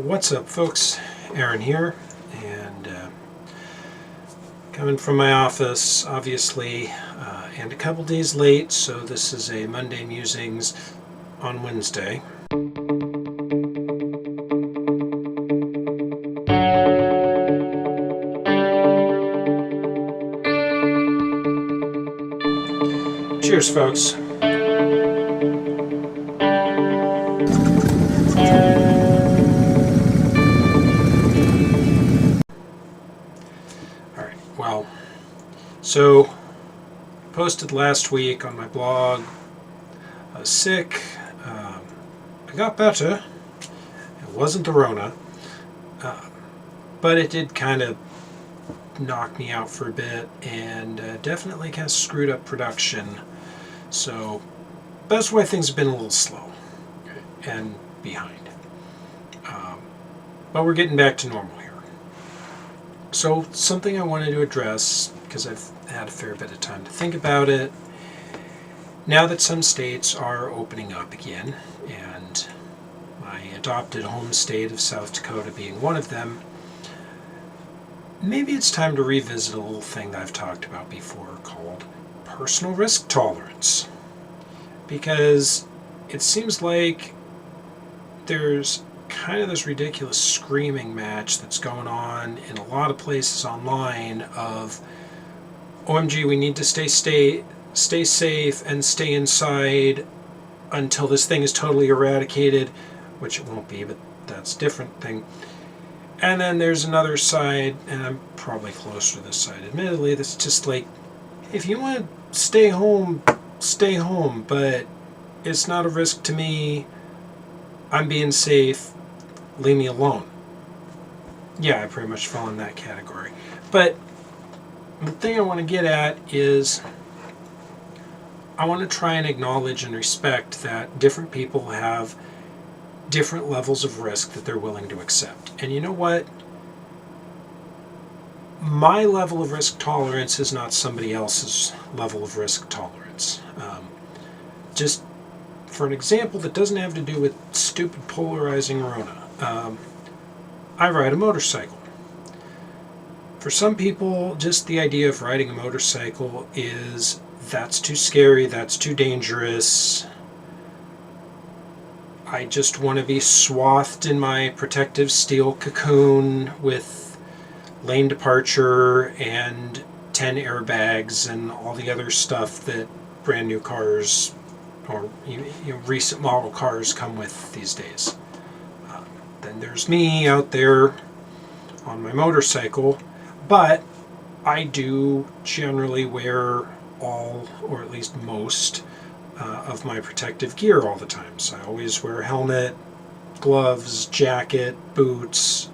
What's up, folks? Aaron here, and coming from my office, obviously, and a couple days late, so this is a Monday Musings on Wednesday. Cheers, folks. Alright, well, so posted last week on my blog. I was sick. I got better. It wasn't the Rona, but it did kind of knock me out for a bit and definitely kind of screwed up production. So that's why things have been a little slow and behind. But we're getting back to normal here. So something I wanted to address, because I've had a fair bit of time to think about it, now that some states are opening up again, and my adopted home state of South Dakota being one of them, maybe it's time to revisit a little thing that I've talked about before called personal risk tolerance. Because it seems like there's kind of this ridiculous screaming match that's going on in a lot of places online of, OMG, we need to stay safe and stay inside until this thing is totally eradicated, which it won't be, but that's a different thing. And then there's another side, and I'm probably closer to this side, admittedly, that's just like, if you want to stay home, but it's not a risk to me, I'm being safe, leave me alone. Yeah, I pretty much fall in that category. But the thing I want to get at is I want to try and acknowledge and respect that different people have different levels of risk that they're willing to accept. And you know what? My level of risk tolerance is not somebody else's level of risk tolerance. Just for an example that doesn't have to do with stupid polarizing Rona. I ride a motorcycle. For some people, just the idea of riding a motorcycle is, that's too scary, that's too dangerous. I just want to be swathed in my protective steel cocoon with lane departure and 10 airbags and all the other stuff that brand new cars or recent model cars come with these days. Then there's me out there on my motorcycle, but I do generally wear all, or at least most, of my protective gear all the time. So I always wear a helmet, gloves, jacket, boots.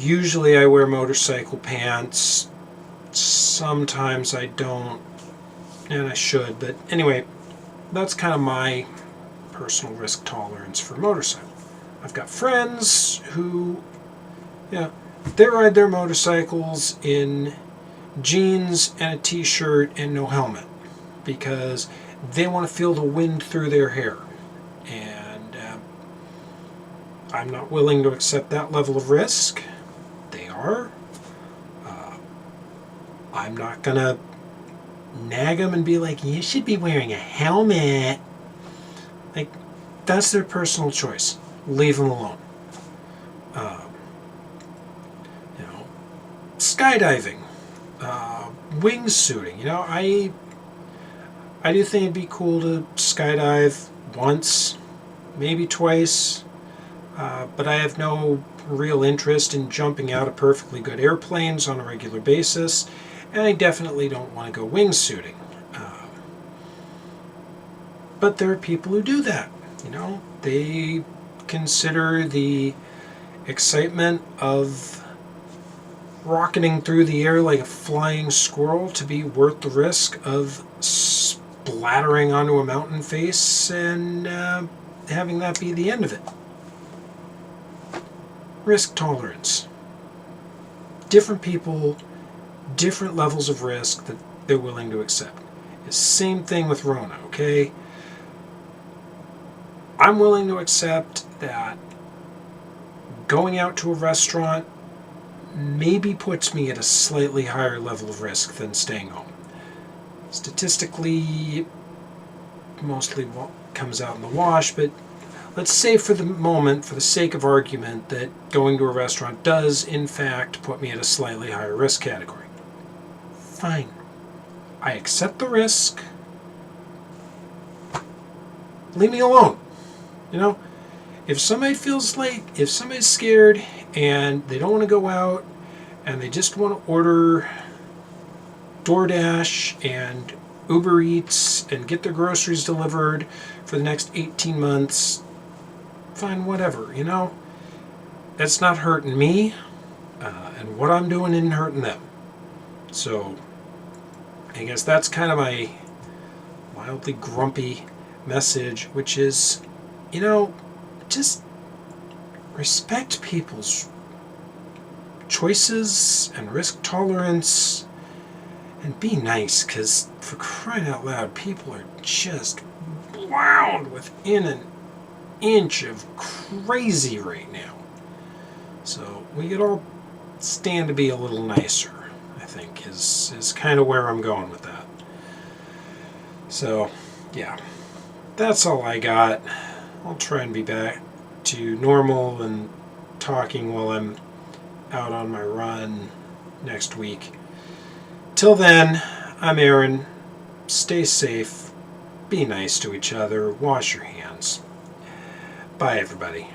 Usually I wear motorcycle pants. Sometimes I don't, and I should, but anyway, that's kind of my personal risk tolerance for motorcycle. I've got friends who, they ride their motorcycles in jeans and a t-shirt and no helmet because they want to feel the wind through their hair. And I'm not willing to accept that level of risk. They are. I'm not going to nag them and be like, you should be wearing a helmet. Like, that's their personal choice. Leave them alone. Skydiving, wingsuiting. I do think it'd be cool to skydive once, maybe twice, but I have no real interest in jumping out of perfectly good airplanes on a regular basis, and I definitely don't want to go wingsuiting. But there are people who do that. They consider the excitement of rocketing through the air like a flying squirrel to be worth the risk of splattering onto a mountain face and having that be the end of it. Risk tolerance. Different people, different levels of risk that they're willing to accept. The same thing with Rona, okay? I'm willing to accept that going out to a restaurant maybe puts me at a slightly higher level of risk than staying home. Statistically, it mostly comes out in the wash, but let's say for the moment, for the sake of argument, that going to a restaurant does in fact put me at a slightly higher risk category. Fine. I accept the risk. Leave me alone. You know, if somebody's scared and they don't want to go out and they just want to order DoorDash and Uber Eats and get their groceries delivered for the next 18 months, fine, whatever, you know. That's not hurting me, and what I'm doing isn't hurting them. So, I guess that's kind of my wildly grumpy message, which is, you know, just respect people's choices and risk tolerance and be nice, because for crying out loud, people are just wound within an inch of crazy right now. So we could all stand to be a little nicer, I think, is kind of where I'm going with that. So, yeah, that's all I got. I'll try and be back to normal and talking while I'm out on my run next week. Till then, I'm Aaron. Stay safe. Be nice to each other. Wash your hands. Bye, everybody.